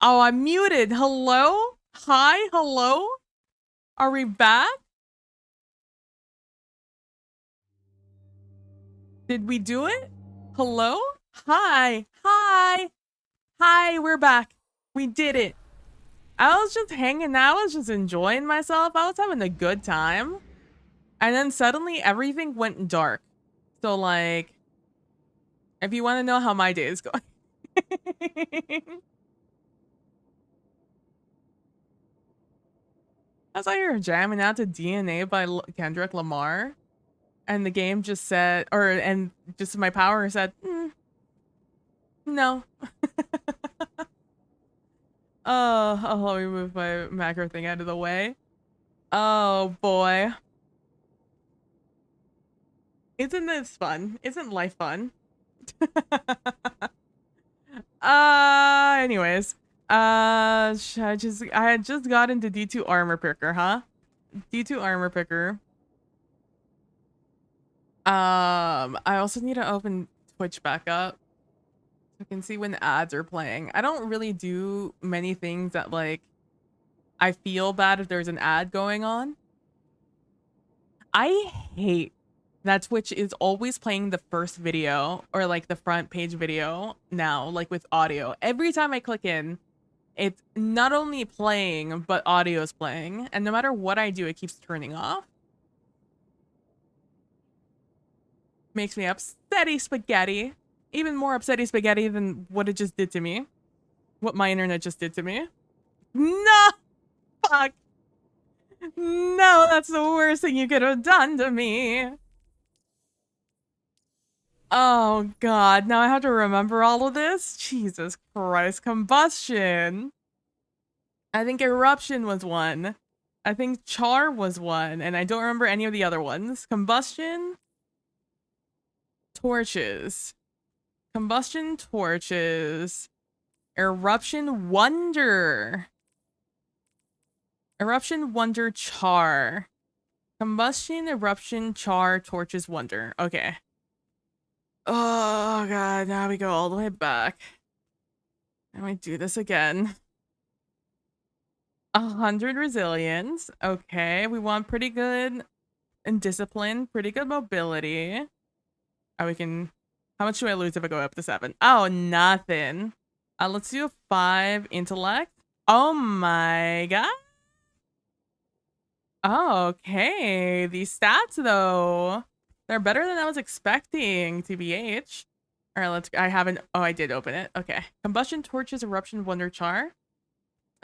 Oh, I'm muted. Hello? Hi? Hello? Are we back? Did we do it? Hello? Hi. Hi. Hi, we're back. We did it. I was just hanging out. I was just enjoying myself. I was having a good time. And then suddenly everything went dark. So, like, if you want to know how my day is going. I was out here jamming out to DNA by Kendrick Lamar. And the game just said, and just my power said, no. Oh, let me move my macro thing out of the way. Oh boy. Isn't this fun? Isn't life fun? Anyways. I had just got into D2 armor picker, huh? D2 armor picker. I also need to open Twitch back up so I can see when ads are playing. I don't really do many things that, like, I feel bad if there's an ad going on. I hate that Twitch is always playing the first video or like the front page video now, like with audio. Every time I click in, it's not only playing, but audio is playing. And no matter what I do, it keeps turning off. Makes me upsetty spaghetti. Even more upsetty spaghetti than what it just did to me. What my internet just did to me. No! Fuck! No, that's the worst thing you could have done to me. Oh god, now I have to remember all of this? Jesus Christ, combustion. I think eruption was one. I think char was one, and I don't remember any of the other ones. Combustion, torches. Combustion, torches. Eruption, wonder. Eruption, wonder, char. Combustion, eruption, char, torches, wonder. Okay. Oh god, now we go all the way back. And we do this again. 100 resilience. Okay, we want pretty good and discipline, pretty good mobility. Oh, we can. How much do I lose if I go up to 7? Oh, nothing. Let's do a 5 intellect. Oh my god. Oh, okay, these stats though, they're better than I was expecting, TBH. All right, let's. I haven't. Oh, I did open it. Okay, combustion, torches, eruption, wonder, char.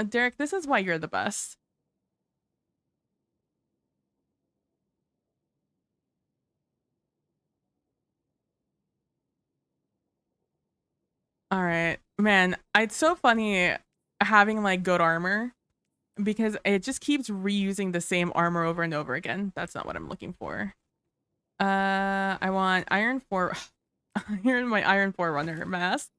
Derek, this is why you're the best. All right, man, it's so funny having like good armor because it just keeps reusing the same armor over and over again. That's not what I'm looking for. I want iron 4. Iron, my iron 4 runner mask.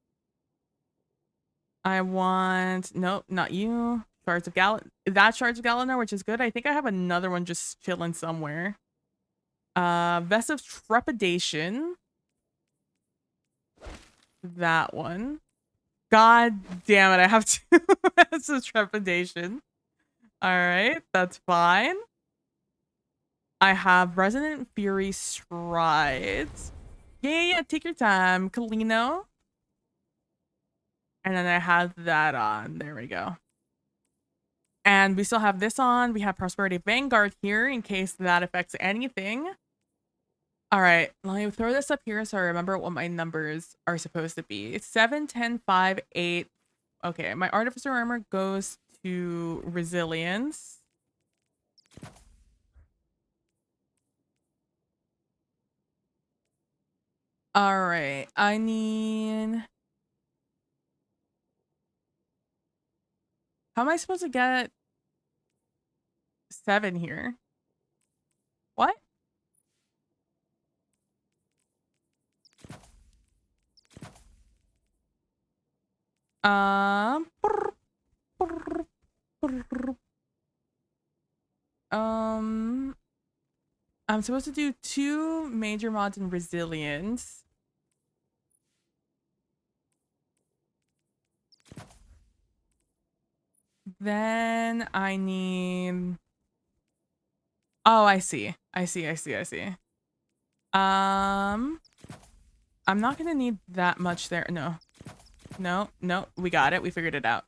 I want, nope, not you. Shards of Gal, that Shards of Galanar, which is good. I think I have another one just chilling somewhere. Vest of Trepidation. That one. God damn it, I have two Vests of Trepidation. All right, that's fine. I have Resonant Fury Strides. Yeah, take your time, Kalino. And then I have that on. There we go. And we still have this on. We have Prosperity Vanguard here in case that affects anything. All right, let me throw this up here so I remember what my numbers are supposed to be. It's 7, 10, 5, 8. Okay, my Artificer Armor goes to Resilience. All right, I need... How am I supposed to get 7 here? What? Um, I'm supposed to do 2 major mods in Resilience. Then I need... Oh, I see. I see. I'm not gonna need that much there. No. No. We got it. We figured it out.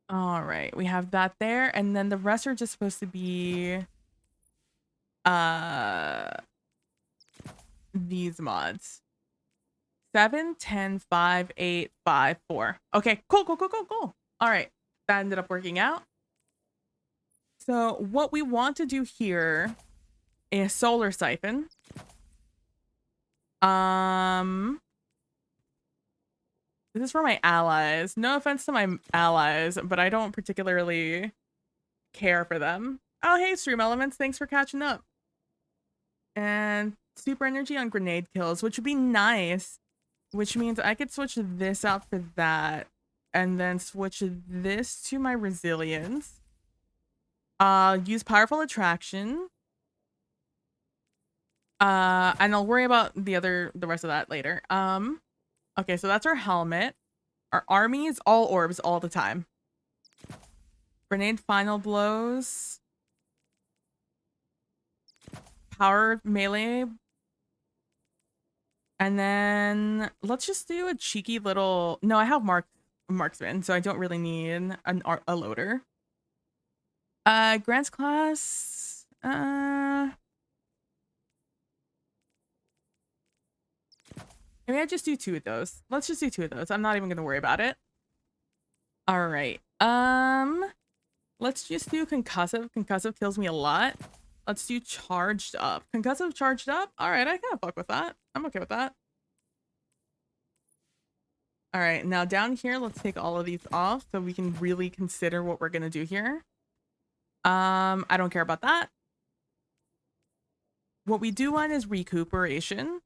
All right. We have that there. And then the rest are just supposed to be... These mods. 7, 10, 5, 8, 5, 4. Okay, cool. All right, that ended up working out. So what we want to do here is solar siphon. This is for my allies. No offense to my allies, but I don't particularly care for them. Oh, hey, Stream Elements. Thanks for catching up. And super energy on grenade kills, which would be nice. Which means I could switch this out for that. And then switch this to my resilience. Use powerful attraction. And I'll worry about the rest of that later. Okay, so that's our helmet. Our army is all orbs all the time. Grenade final blows. Power melee. And then let's just do a cheeky little... No, I have marksman, so I don't really need a loader. Grants class... Maybe I just do 2 of those. Let's just do 2 of those. I'm not even gonna worry about it. All right. Let's just do concussive. Concussive kills me a lot. Let's do charged up. Concussive charged up? All right, I kind of fuck with that. I'm okay with that. All right, now down here, let's take all of these off so we can really consider what we're gonna do here. I don't care about that. What we do want is recuperation.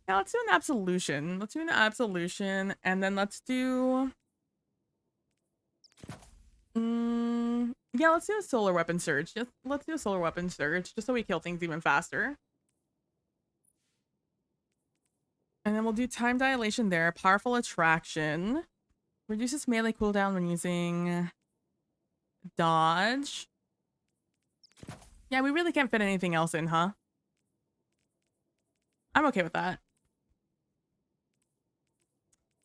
Yeah, let's do an absolution. Let's do an absolution, and then let's do... yeah, let's do a solar weapon surge. Let's do a solar weapon surge, just so we kill things even faster. And then we'll do time dilation there. Powerful attraction. Reduces melee cooldown when using dodge. Yeah, we really can't fit anything else in, huh? I'm okay with that.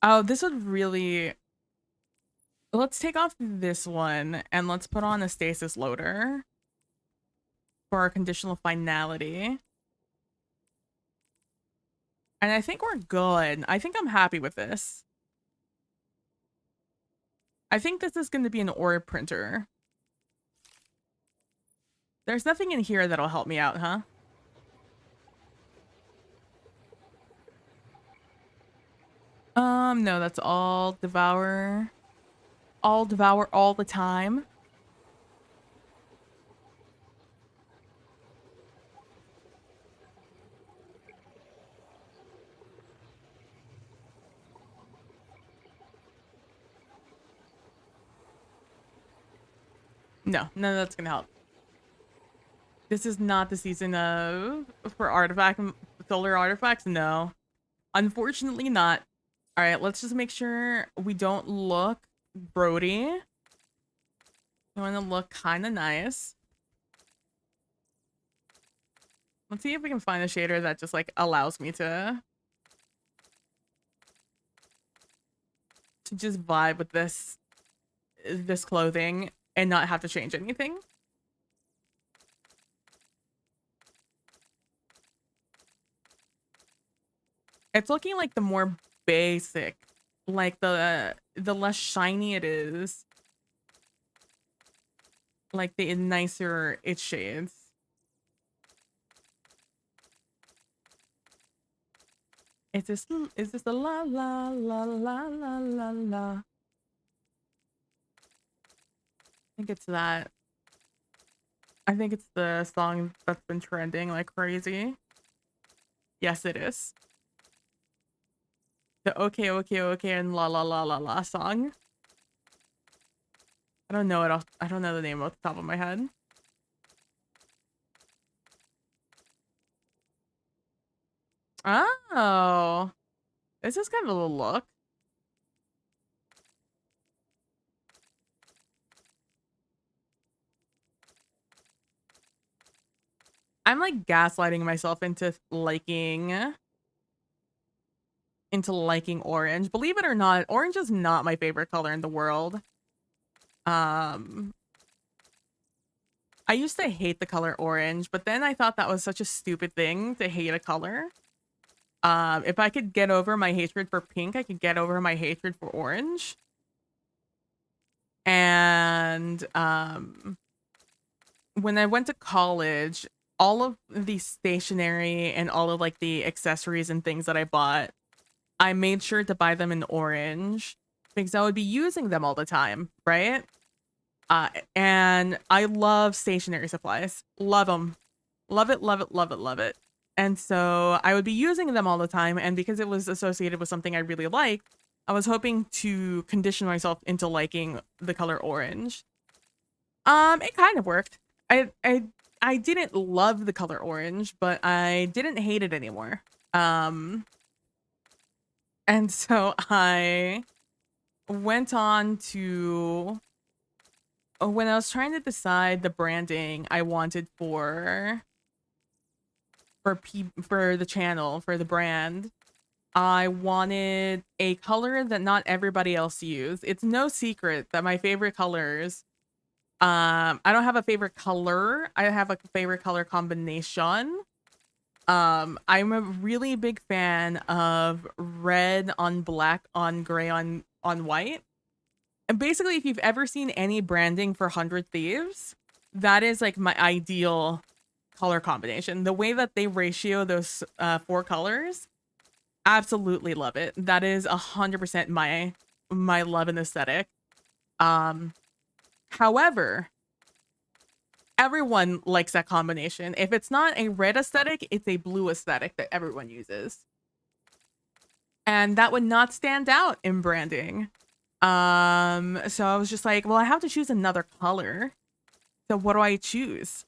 Oh, this would really... Let's take off this one and let's put on a stasis loader for our conditional finality. And I think we're good. I think I'm happy with this. I think this is going to be an orb printer. There's nothing in here that'll help me out, huh? No, that's all devour. All devour all the time. No, none of that's gonna help. This is not the season for solar artifacts. No, unfortunately not. All right, let's just make sure we don't look Brody. I want to look kind of nice. Let's see if we can find a shader that just like allows me to just vibe with this clothing and not have to change anything. It's looking like the more basic, like the less shiny it is, like the nicer it shades. Is this the la la la la la la la? I think it's that. I think it's the song that's been trending like crazy. Yes, it is. The okay and la la la la la song. don't know it off, I don't know the name off the top of my head. Oh, this is kind of a little look. I'm like gaslighting myself into liking orange. Believe it or not, orange is not my favorite color in the world. I used to hate the color orange, but then I thought that was such a stupid thing to hate a color. If I could get over my hatred for pink, I could get over my hatred for orange. And when I went to college, all of the stationery and all of like the accessories and things that I bought, I made sure to buy them in orange because I would be using them all the time, right? And I love stationery supplies. Love them. Love it, love it, love it, love it. And so I would be using them all the time. And because it was associated with something I really liked, I was hoping to condition myself into liking the color orange. It kind of worked. I didn't love the color orange, but I didn't hate it anymore. And so I went on to, when I was trying to decide the branding I wanted for the channel, for the brand, I wanted a color that not everybody else used. It's no secret that my favorite colors, I don't have a favorite color. I have a favorite color combination. I'm a really big fan of red on black on gray on white. And basically, if you've ever seen any branding for 100 Thieves, that is like my ideal color combination. The way that they ratio those 4 colors, absolutely love it. That is 100% my love and aesthetic. However, everyone likes that combination. If it's not a red aesthetic, it's a blue aesthetic that everyone uses. And that would not stand out in branding. So I was just like, well, I have to choose another color. So what do I choose?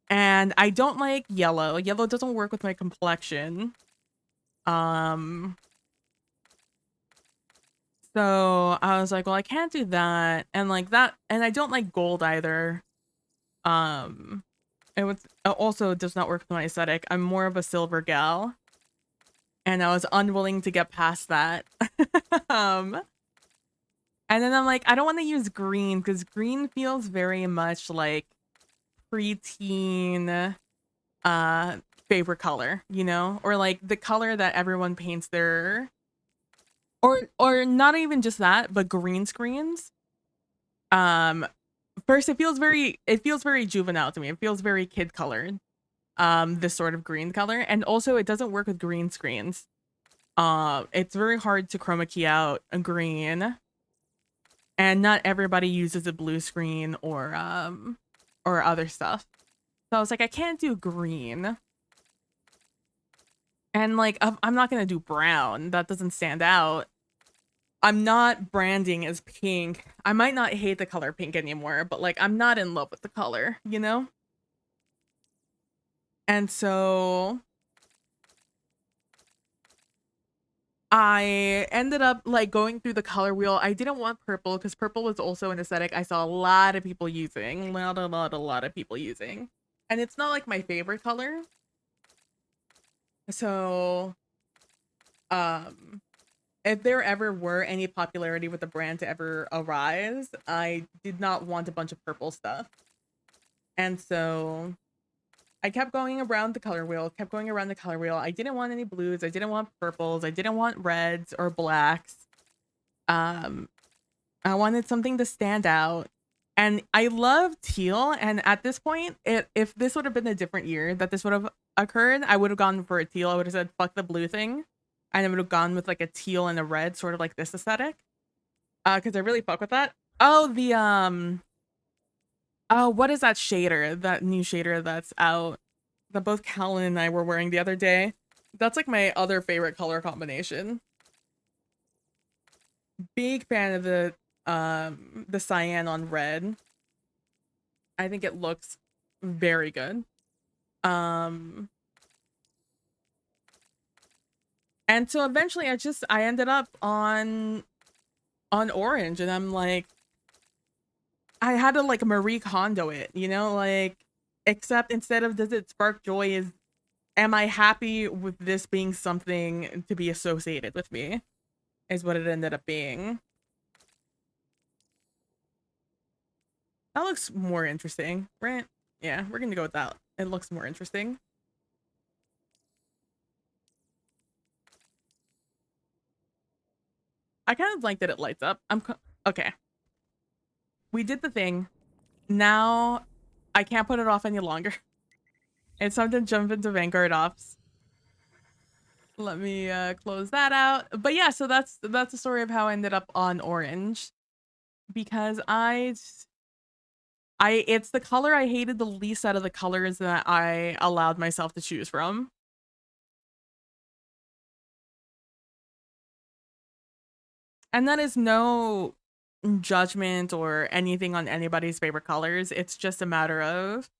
And I don't like yellow. Yellow doesn't work with my complexion. So I was like, well, I can't do that. And like that, and I don't like gold either. It was also does not work with my aesthetic. I'm more of a silver gal. And I was unwilling to get past that. And then I'm like, I don't want to use green because green feels very much like preteen favorite color, you know? Or like the color that everyone paints their, or not even just that, but green screens. First it feels very juvenile to me. It feels very kid colored. This sort of green color. And also it doesn't work with green screens. It's very hard to chroma key out a green. And not everybody uses a blue screen or other stuff. So I was like, I can't do green. And like, I'm not gonna do brown. That doesn't stand out. I'm not branding as pink. I might not hate the color pink anymore, but like, I'm not in love with the color, you know? And so I ended up like going through the color wheel. I didn't want purple because purple was also an aesthetic I saw a lot of people using. A lot of people using. And it's not like my favorite color. So, if there ever were any popularity with the brand to ever arise, I did not want a bunch of purple stuff. And so I kept going around the color wheel, I didn't want any blues. I didn't want purples. I didn't want reds or blacks. I wanted something to stand out. And I love teal. And at this point, if this would have been a different year that this would have occurred, I would have gone for a teal. I would have said, fuck the blue thing. And I would have gone with like a teal and a red, sort of like this aesthetic. Because I really fuck with that. Oh, what is that shader? That new shader that's out that both Callan and I were wearing the other day. That's like my other favorite color combination. Big fan of the the cyan on red. I think it looks very good. And so eventually I ended up on orange, and I'm like, I had to like Marie Kondo it, you know, like, except instead of does it spark joy, is am I happy with this being something to be associated with me, is what it ended up being. That looks more interesting, right? Yeah, we're gonna go with that. It looks more interesting. I kind of like that it lights up. Okay. We did the thing. Now I can't put it off any longer. It's time to jump into Vanguard Ops. Let me close that out. But yeah, so that's the story of how I ended up on orange, because it's the color I hated the least out of the colors that I allowed myself to choose from. And that is no judgment or anything on anybody's favorite colors. It's just a matter of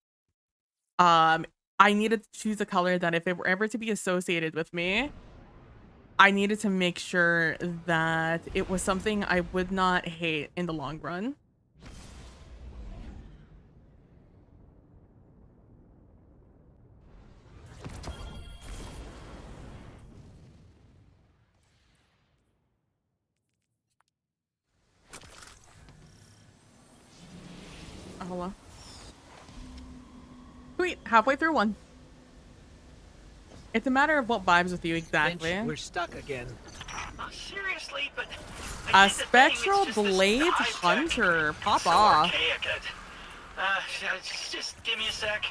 I needed to choose a color that if it were ever to be associated with me, I needed to make sure that it was something I would not hate in the long run. Hold on. Sweet, halfway through one. It's a matter of what vibes with you exactly. Finch, we're stuck again. Seriously, but a spectral blade hunter. Pop off. Just give me a sec.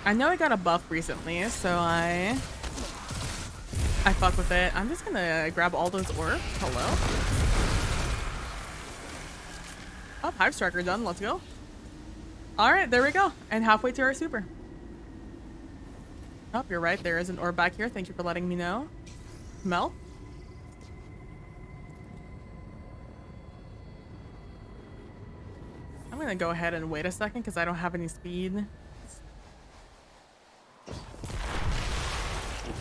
I know I got a buff recently, so I fuck with it. I'm just gonna grab all those orbs. Hello. Oh, Hive Striker done. Let's go. All right, there we go. And halfway to our super. Oh, you're right. There is an orb back here. Thank you for letting me know. Mel? I'm gonna go ahead and wait a second because I don't have any speed.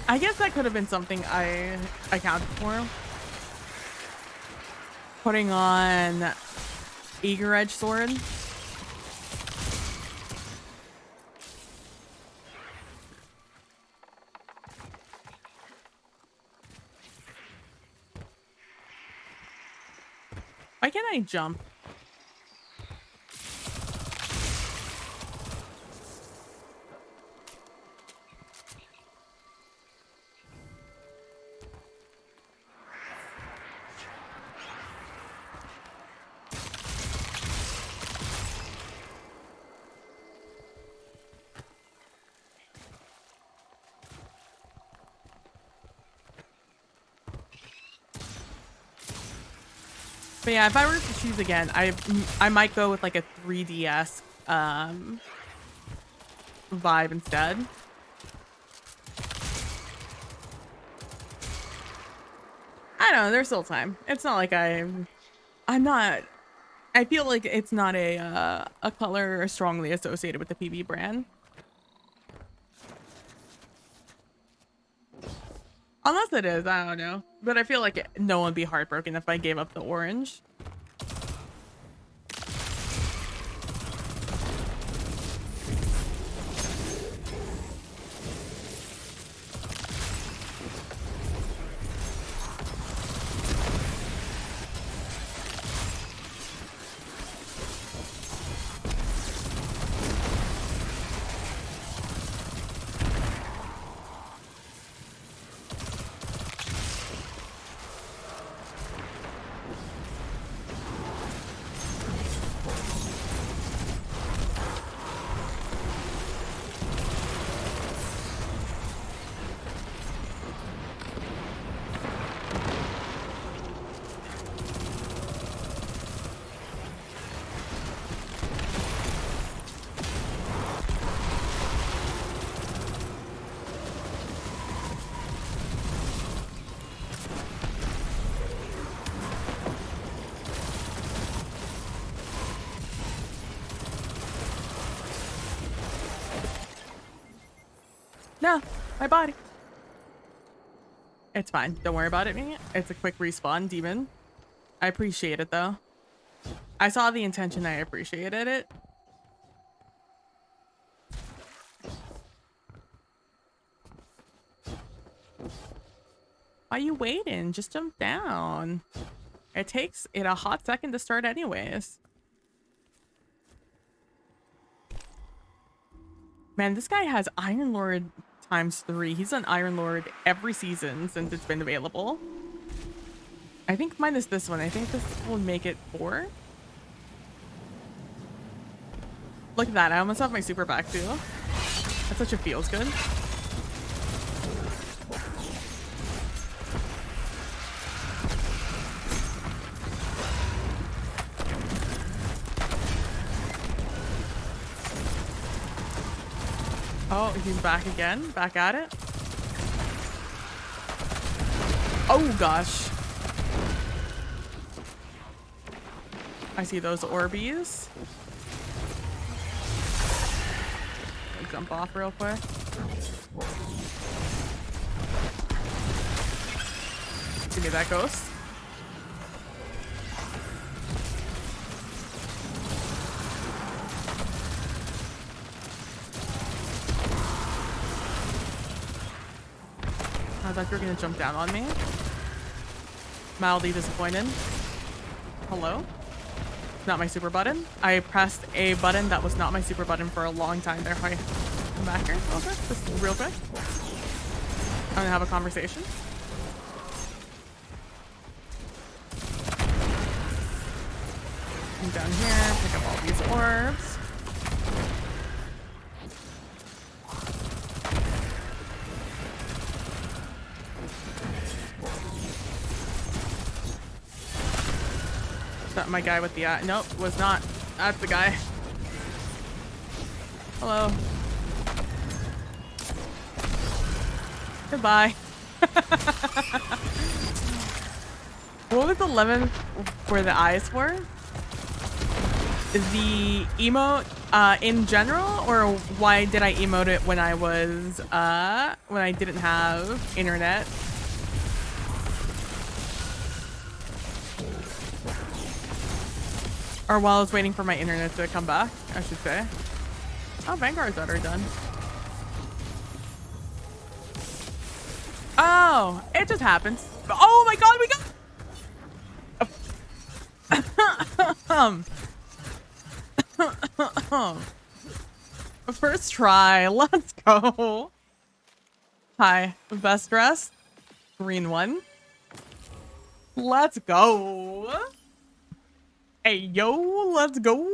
I guess that could have been something I accounted for. Putting on Eager Edge Sword. Why can't I jump? But yeah, if I were to choose again, I might go with like a 3DS vibe instead. I don't know, there's still time. It's not like I'm not. I feel like it's not a color strongly associated with the PB brand. Unless it is, I don't know. But I feel like no one would be heartbroken if I gave up the orange. No, my body. It's fine. Don't worry about it, me. It's a quick respawn, demon. I appreciate it, though. I saw the intention. I appreciated it. Why are you waiting? Just jump down. It takes it a hot second to start anyways. Man, this guy has Iron Lord ×3. He's an Iron Lord every season since it's been available. I think minus this one. I think this will make it 4. Look at that. I almost have my super back too. That's such a feels good. Oh, he's back again. Back at it. Oh, gosh. I see those Orbeez. I'll jump off real quick. Give me that ghost. I thought you were gonna jump down on me. Mildly disappointed. Hello? Not my super button. I pressed a button that was not my super button for a long time there. Hi. Come back here real quick. Just real quick. I'm gonna have a conversation. Come down here, pick up all these orbs. Is that my guy with the eye? Nope, was not. That's the guy. Hello. Goodbye. What was the lemon where the eyes were? The emote in general, or why did I emote it when I was when I didn't have internet? Or while I was waiting for my internet to come back, I should say. Oh, Vanguard's already done. Oh, it just happens. Oh my god, we got first try. Let's go. Hi, best dressed. Green one. Let's go. Hey, yo, let's go.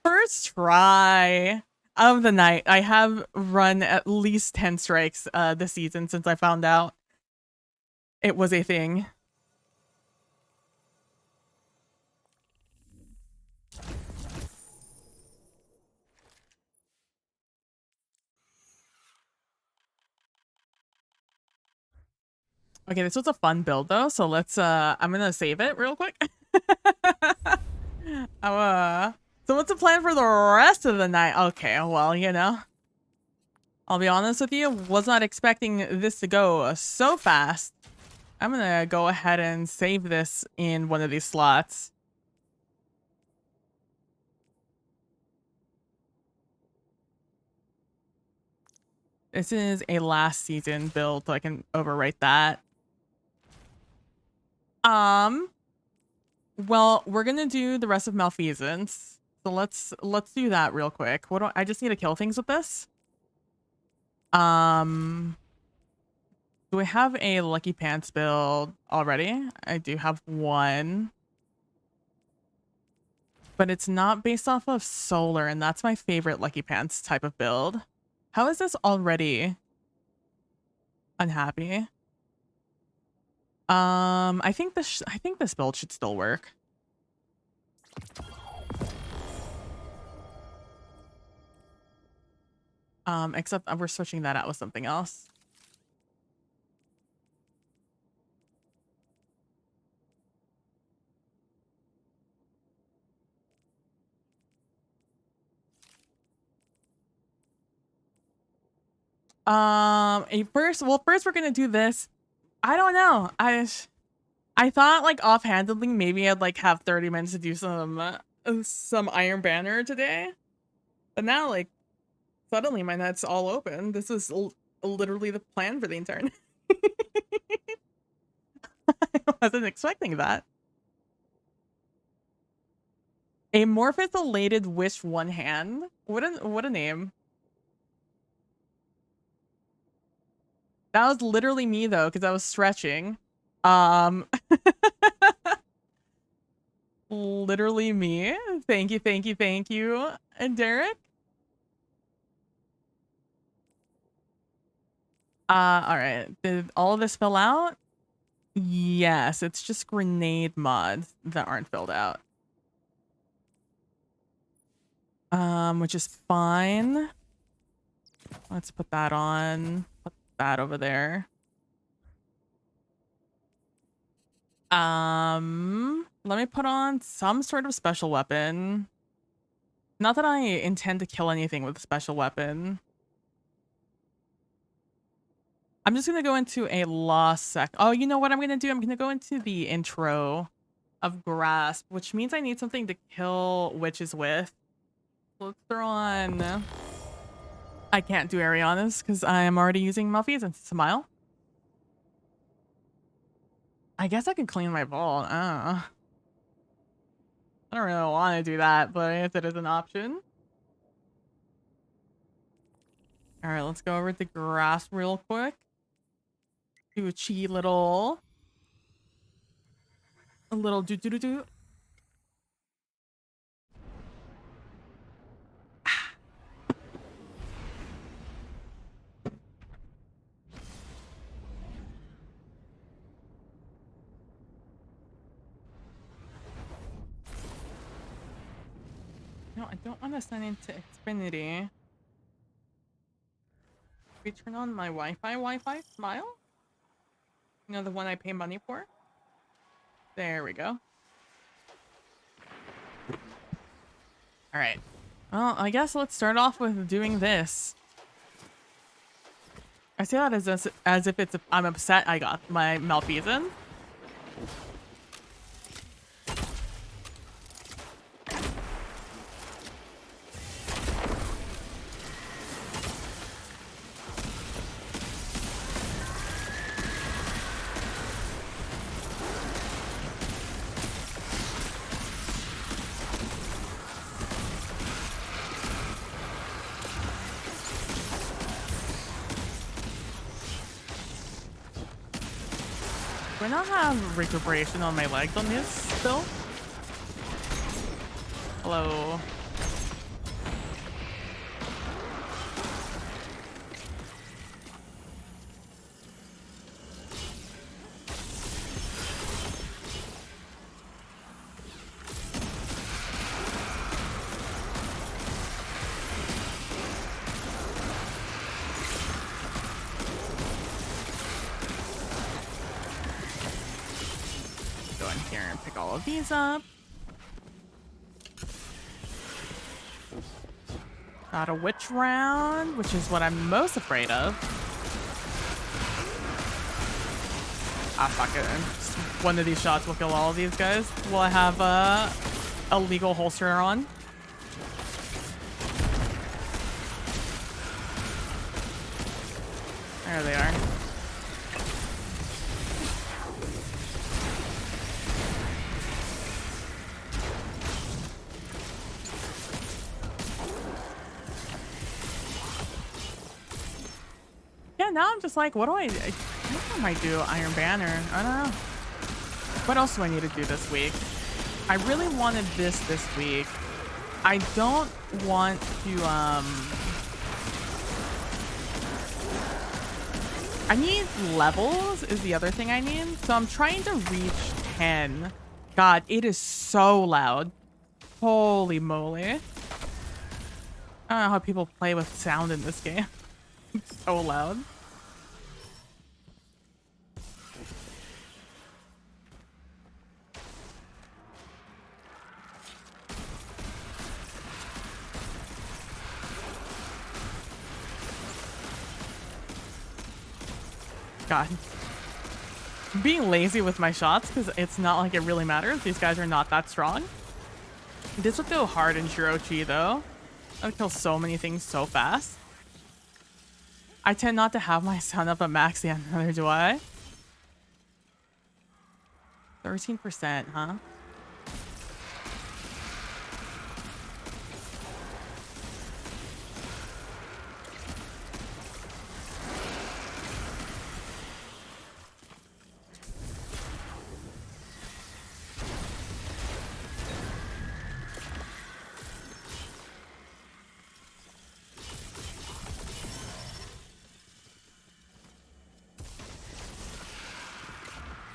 First try of the night. I have run at least 10 strikes this season since I found out it was a thing. Okay, this was a fun build though, so let's I'm gonna save it real quick. So what's the plan for the rest of the night? Okay, well, you know, I'll be honest with you, was not expecting this to go so fast. I'm gonna go ahead and save this in one of these slots. This is a last season build, so I can overwrite that. Well, we're gonna do the rest of Malfeasance. So let's do that real quick. What do I just need to kill things with this? Do I have a Lucky Pants build already? I do have one. But it's not based off of solar, and that's my favorite Lucky Pants type of build. How is this already unhappy? I think this build should still work. Except we're switching that out with something else. First we're gonna do this. I don't know. I thought like offhandedly maybe I'd like have 30 minutes to do some Iron Banner today, but now like suddenly my net's all open. This is literally the plan for the entire night. I wasn't expecting that. Amorphous elated wish one hand. What a name. That was literally me though, because I was stretching. Literally me. Thank you, thank you, thank you. And Derek. All right. Did all of this fill out? Yes, it's just grenade mods that aren't filled out. Which is fine. Let's put that on. Put that over there. Let me put on some sort of special weapon. Not that I intend to kill anything with a special weapon. I'm just gonna go into a lost sec. Oh, you know what I'm gonna do? I'm gonna go into the intro of Grasp, which means I need something to kill witches with. Let's throw on. I can't do Ariana's because I am already using Malfeasance. Smile. I guess I can clean my vault. I don't really want to do that, but if it is an option. All right, let's go over to Grasp real quick. Do a cheeky little do. No, I don't want to send into Xfinity. We turn on my Wi-Fi smile. You know, the one I pay money for. There we go. All right. Well, I guess let's start off with doing this. I say that as if I'm upset I got my malfeasance. Do I not have recuperation on my legs on this still? Hello. All of these up. Got a witch round, which is what I'm most afraid of. Fuck it. One of these shots will kill all of these guys. Will I have a legal holster on? There they are. Now I'm just like, what do I think I might do Iron Banner. I don't know. What else do I need to do this week? I really wanted this week. I don't want to, I need levels is the other thing I need. So I'm trying to reach 10. God, it is so loud. Holy moly. I don't know how people play with sound in this game. It's so loud. God. I'm being lazy with my shots because it's not like it really matters. These guys are not that strong. This would go hard in Shirochi though. I would kill so many things so fast. I tend not to have my son up at max yet, neither do I. 13%, huh?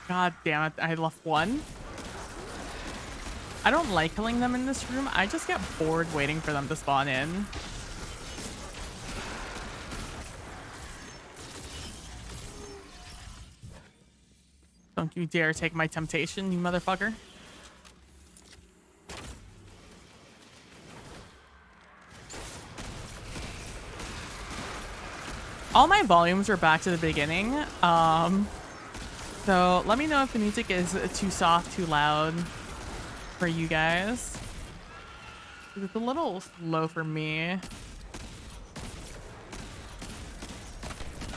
God damn it, I left one. I don't like killing them in this room. I just get bored waiting for them to spawn in. Don't you dare take my temptation, you motherfucker. All my volumes are back to the beginning. So let me know if the music is too soft, too loud for you guys. It's a little low for me.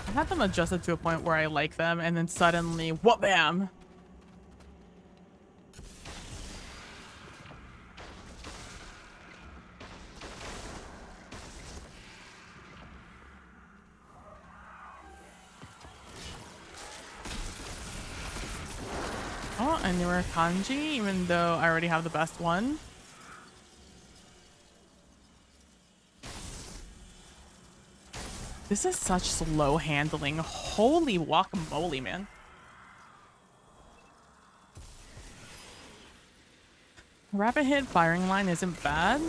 I had them adjusted to a point where I like them, and then suddenly, whoop, bam! Oh, a newer kanji, even though I already have the best one. This is such slow handling. Holy guacamole, man. Rapid hit firing line isn't bad.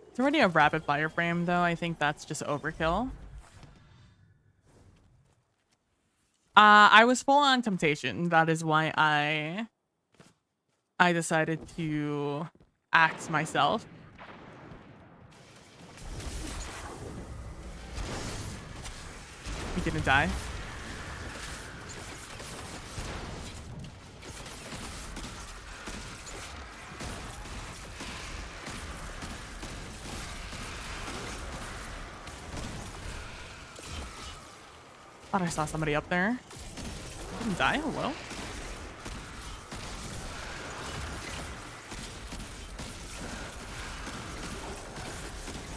It's already a rapid fire frame, though. I think that's just overkill. I was full on temptation. That is why I decided to axe myself. He didn't die. Thought I saw somebody up there. Didn't die? Hello?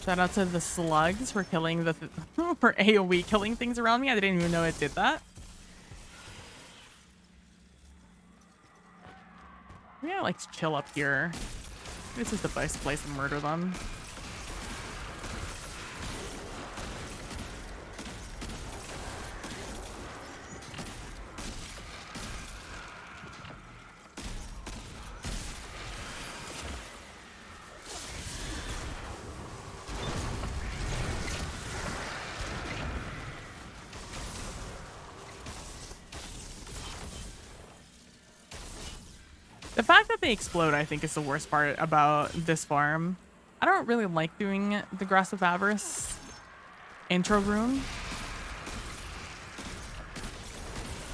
Shout out to the slugs for killing the for AoE killing things around me. I didn't even know it did that. Maybe I like to chill up here. This is the best place to murder them. The fact that they explode, I think, is the worst part about this farm. I don't really like doing the Grasp of Avarice intro room.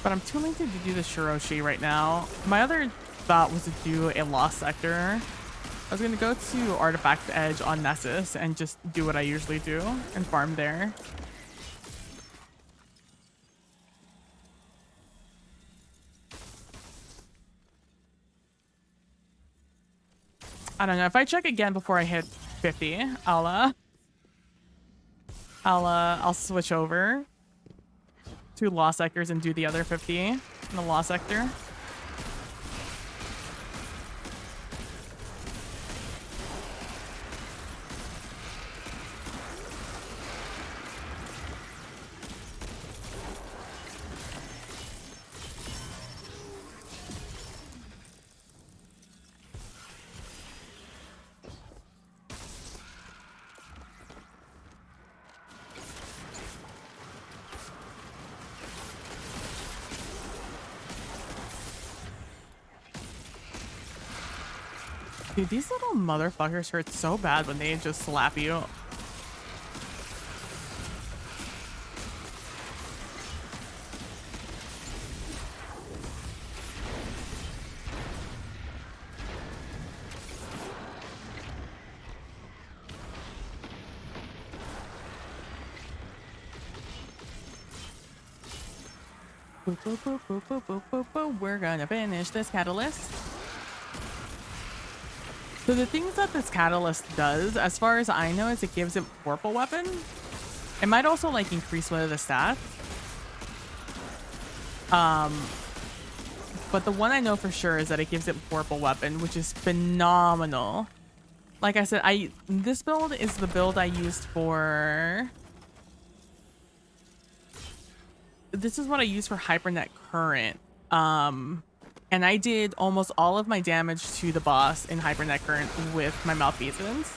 But I'm too lazy to do the Shiroshi right now. My other thought was to do a Lost Sector. I was going to go to Artifact Edge on Nessus and just do what I usually do and farm there. I don't know. If I check again before I hit 50, I'll switch over to Lost Sectors and do the other 50 in the Lost Sector. Dude, these little motherfuckers hurt so bad when they just slap you. Boop, boop, boop, boop, boop, boop, boop, boop. We're gonna finish this catalyst. So the things that this catalyst does, as far as I know, is it gives it Vorpal weapon. It might also like increase one of the stats. But the one I know for sure is that it gives it Vorpal weapon, which is phenomenal. Like I said, this build is the build I used for. This is what I use for Hypernet Current. And I did almost all of my damage to the boss in Hypernet Current with my malfeasance.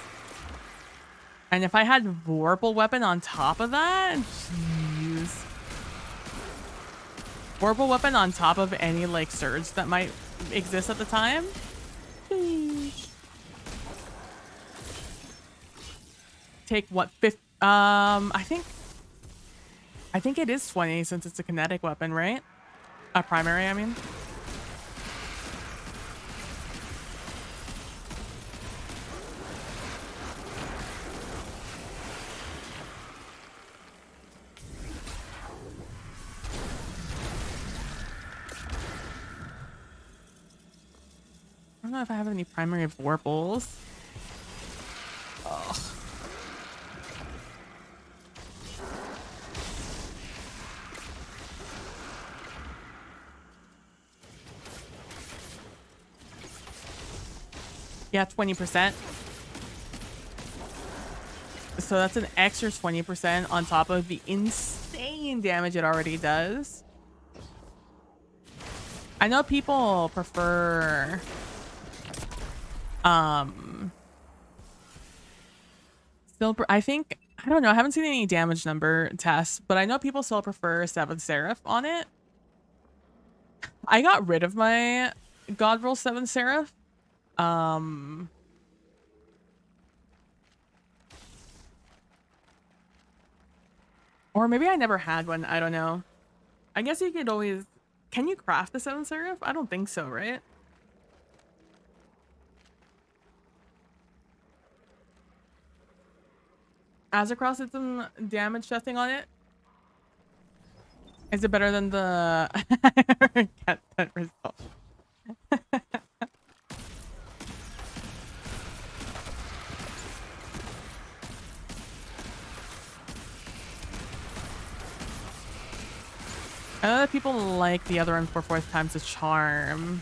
And if I had Vorpal weapon on top of that, jeez. Vorpal weapon on top of any like surge that might exist at the time. Jeez. Take what, I think it is 20 since it's a kinetic weapon, right? A primary, I mean. I don't know if I have any primary Vorpals. Ugh. Yeah, 20%. So that's an extra 20% on top of the insane damage it already does. I know people prefer still I don't know, I haven't seen any damage number tests, but I know people still prefer 7th Seraph on it. I got rid of my God Roll 7th Seraph. Or maybe I never had one. I don't know. I guess you could always... Can you craft the 7th Seraph? I don't think so, right? Azercross did some damage testing on it. Is it better than the... Get that result. I know that people like the other one for 4th times the charm.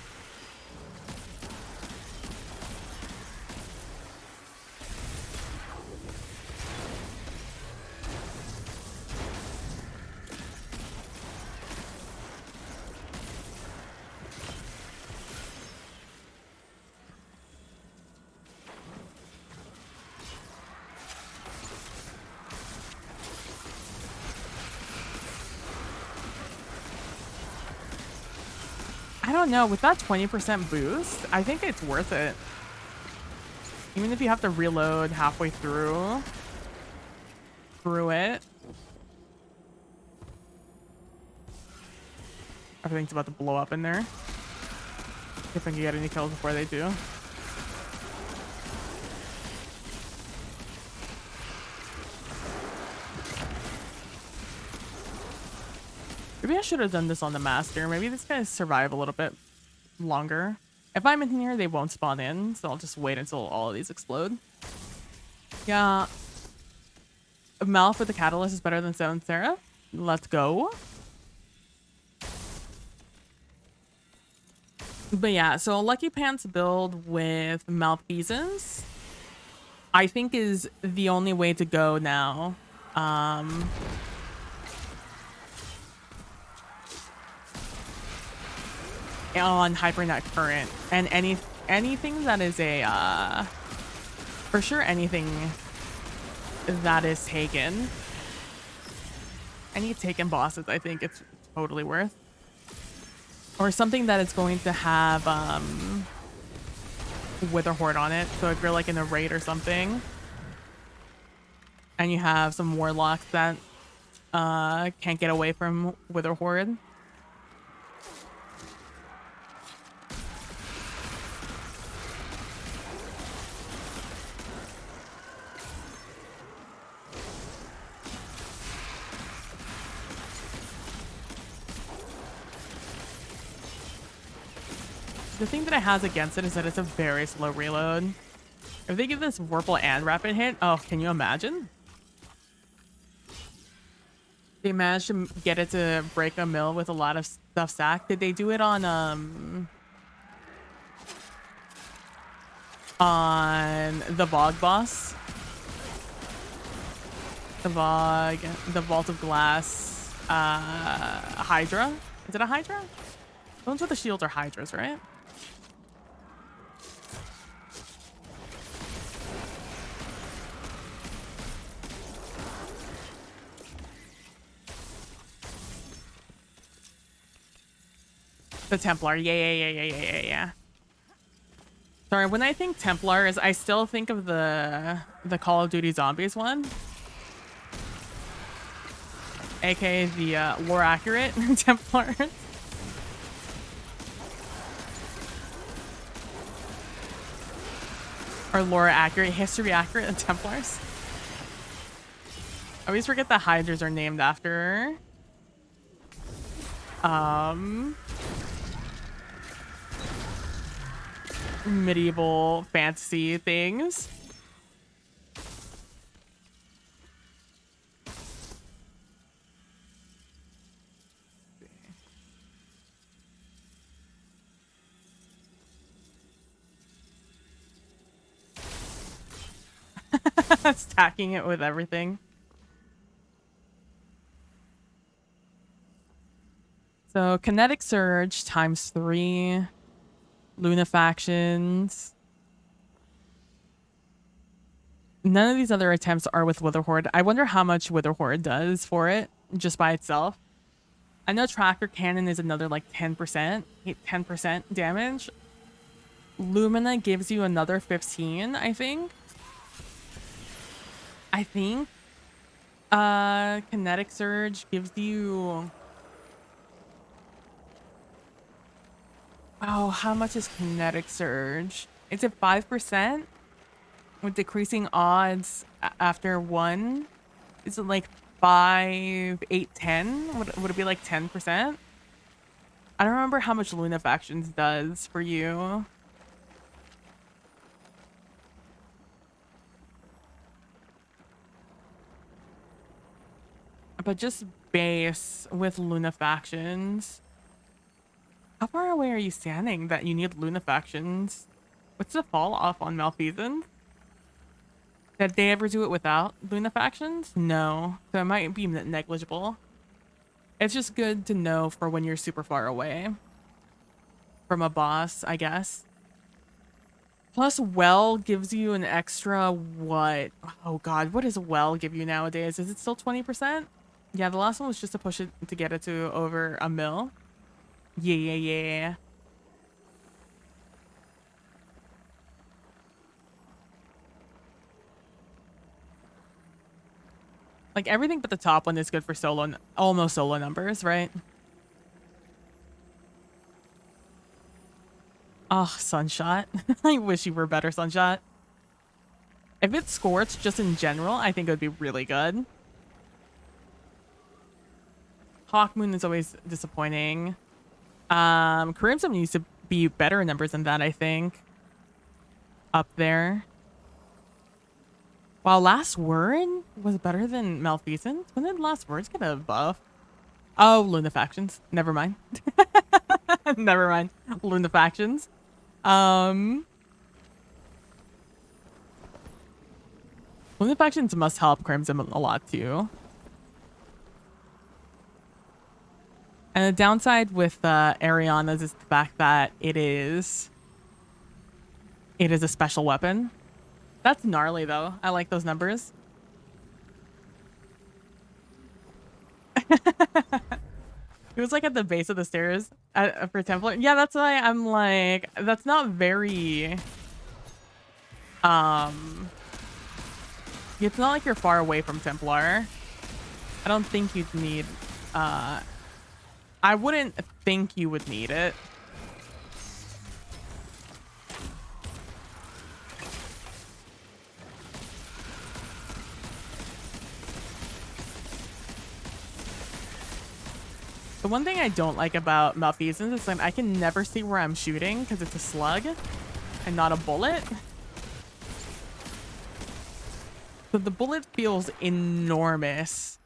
I don't know, with that 20% boost, I think it's worth it. Even if you have to reload halfway through it. Everything's about to blow up in there. See if I can get any kills before they do. Maybe I should have done this on the master. Maybe this guys survive a little bit longer. If I'm in here, they won't spawn in, so I'll just wait until all of these explode. Yeah. Malf with the catalyst is better than 7th Seraph. Let's go. But yeah, so Lucky Pants build with Malfeasance, I think is the only way to go now. On Hypernet Current, and anything that is a for sure anything that is taken, any taken bosses, I think it's totally worth, or something that is going to have Wither Horde on it. So if you're like in a raid or something and you have some warlocks that can't get away from Wither Horde, The thing that it has against it is that it's a very slow reload. If they give this Vorpal and Rapid hit, oh, can you imagine? They managed to get it to break a mill with a lot of stuff stacked. Did they do it on the Vogue boss? The Vogue, the Vault of Glass, Hydra? Is it a Hydra? The ones with the shields are Hydras, right? The Templar, yeah. Sorry, when I think Templars, I still think of the Call of Duty Zombies one. AKA the lore accurate Templars. Or lore accurate, history accurate Templars. I always forget that Hydras are named after medieval fantasy things. Stacking it with everything. So kinetic surge times 3. Lunafactions. None of these other attempts are with Witherhoard. I wonder how much Witherhoard does for it just by itself. I know Tracker Cannon is another like 10%. 10% damage. Lumina gives you another 15, I think. Kinetic Surge gives you... Oh, how much is Kinetic Surge? Is it 5%? With decreasing odds after 1? Is it like 5, 8, 10? Would it be like 10%? I don't remember how much Lunafactions does for you. But just base with Lunafactions. How far away are you standing that you need Lunafactions? What's the fall off on Malfeasance? Did they ever do it without Lunafactions? No. So it might be negligible. It's just good to know for when you're super far away from a boss, I guess. Plus, Well gives you an extra what? Oh god, what does Well give you nowadays? Is it still 20%? Yeah, the last one was just to push it to get it to over a mil. Yeah. Like everything but the top one is good for solo, almost solo numbers, right? Oh, Sunshot. I wish you were better, Sunshot. If it's Scorch just in general, I think it would be really good. Hawkmoon is always disappointing. Crimson used to be better numbers than that, I think. Up there. While Last Word was better than Malfeasance. When did Last Words get a buff? Oh, Lunafactions. Never mind. Never mind. Lunafactions. Lunafactions must help Crimson a lot too. And the downside with Ariana's is the fact that it is a special weapon. That's gnarly though. I like those numbers. It was like at the base of the stairs for Templar. Yeah, that's why I'm like, that's not very... It's not like you're far away from Templar. I don't think you'd need... I wouldn't think you would need it. The one thing I don't like about malfeasance is that I can never see where I'm shooting because it's a slug and not a bullet. So the bullet feels enormous.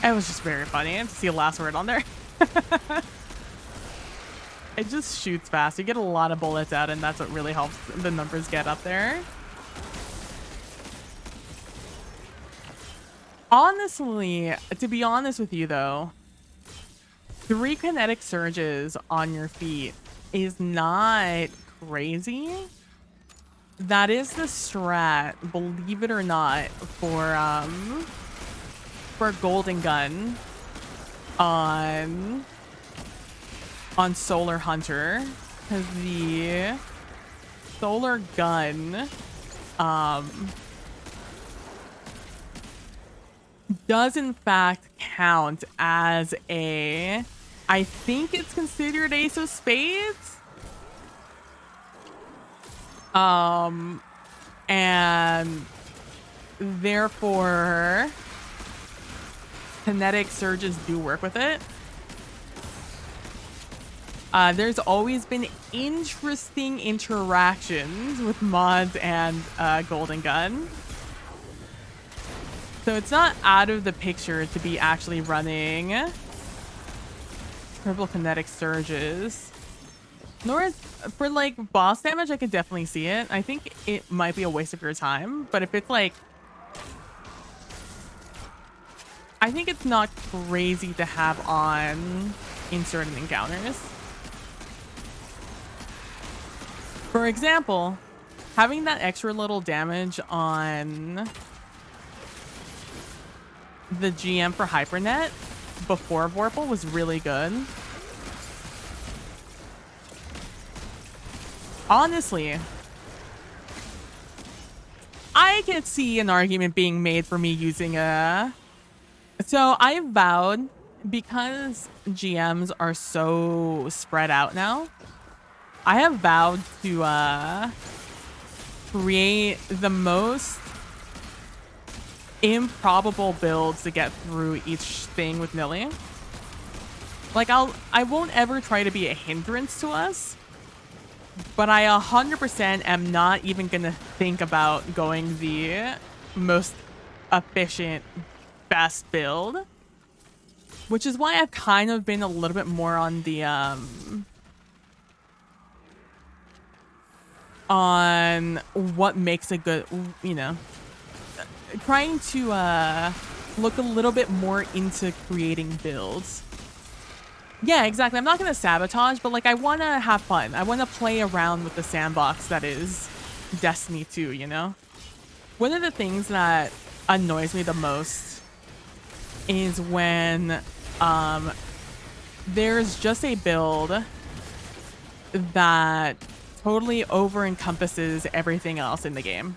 It was just very funny to see a last word on there. It just shoots fast. You get a lot of bullets out, and that's what really helps the numbers get up there. Honestly, to be honest with you though, 3 kinetic surges on your feet is not crazy. That is the strat, believe it or not, for Golden Gun on Solar Hunter, because the Solar Gun does in fact count as a, I think it's considered Ace of Spades. And therefore kinetic surges do work with it. There's always been interesting interactions with mods and Golden Gun. So it's not out of the picture to be actually running triple kinetic surges. Nor is, for like boss damage, I could definitely see it. I think it might be a waste of your time, but if it's like, I think it's not crazy to have on in certain encounters. For example, having that extra little damage on the GM for Hypernet before Vorpal was really good. Honestly, I could see an argument being made for me using a... So I vowed, because GMs are so spread out now, I have vowed to create the most improbable builds to get through each thing with Nilly. Like I won't ever try to be a hindrance to us, but I 100% am not even gonna think about going the most efficient, best build, which is why I've kind of been a little bit more on the on what makes a good, you know, trying to look a little bit more into creating builds. Yeah, exactly. I'm not going to sabotage, but like I want to have fun. I want to play around with the sandbox that is Destiny 2, you know? One of the things that annoys me the most is when there's just a build that totally over encompasses everything else in the game.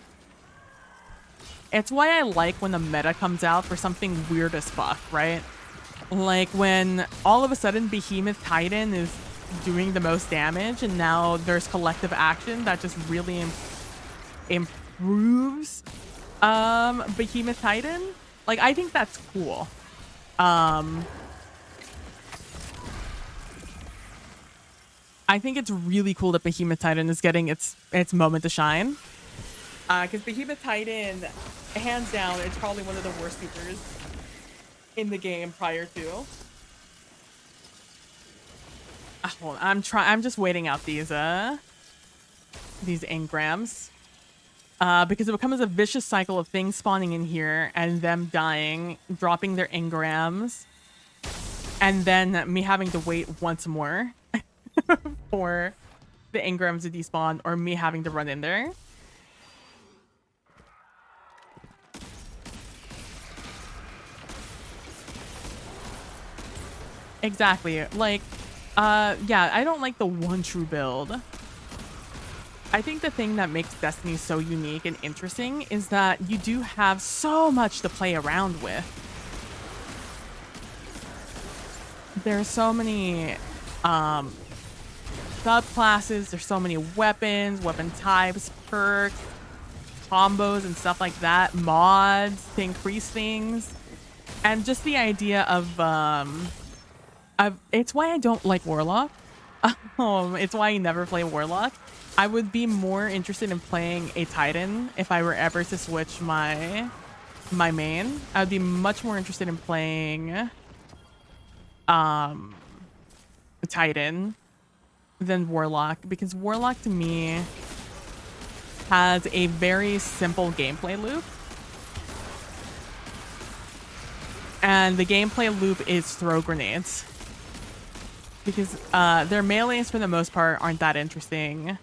It's why I like when the meta comes out for something weird as fuck, right? Like when all of a sudden Behemoth Titan is doing the most damage, and now there's collective action that just really improves Behemoth Titan. Like, I think that's cool. I think it's really cool that Behemoth Titan is getting its moment to shine. Because Behemoth Titan, hands down, it's probably one of the worst supers in the game prior to. Hold on, I'm just waiting out these engrams. Because it becomes a vicious cycle of things spawning in here and them dying, dropping their engrams, and then me having to wait once more for the engrams to despawn or me having to run in there. Exactly. Like, yeah, I don't like the one true build. I think the thing that makes Destiny so unique and interesting is that you do have so much to play around with. There's so many subclasses, there's so many weapons, weapon types, perks, combos and stuff like that, mods to increase things. And just the idea of it's why I don't like Warlock. It's why I never play Warlock. I would be more interested in playing a Titan if I were ever to switch my main. I would be much more interested in playing Titan than Warlock, because Warlock to me has a very simple gameplay loop. And the gameplay loop is throw grenades. Because their melees for the most part aren't that interesting.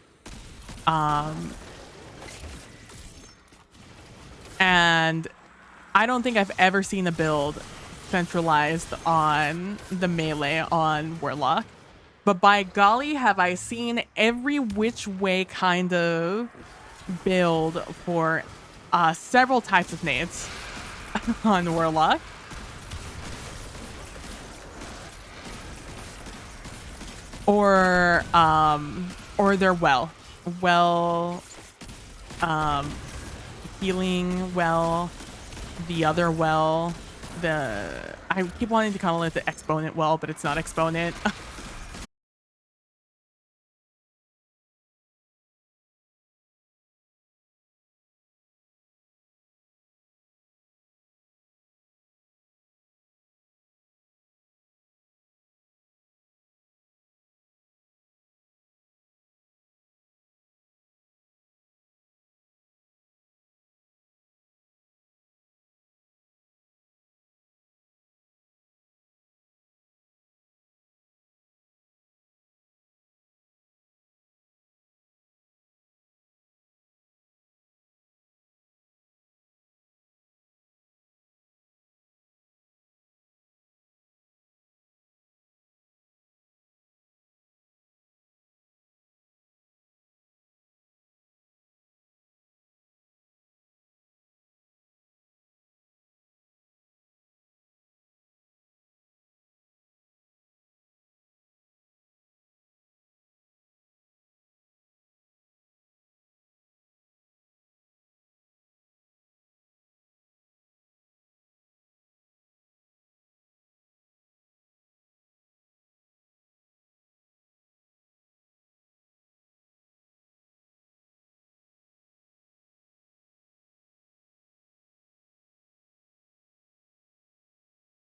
And I don't think I've ever seen a build centralized on the melee on Warlock. But by golly, have I seen every which way kind of build for several types of nades on Warlock. Or they're healing well, the other well, I keep wanting to call it the exponent well, but it's not exponent.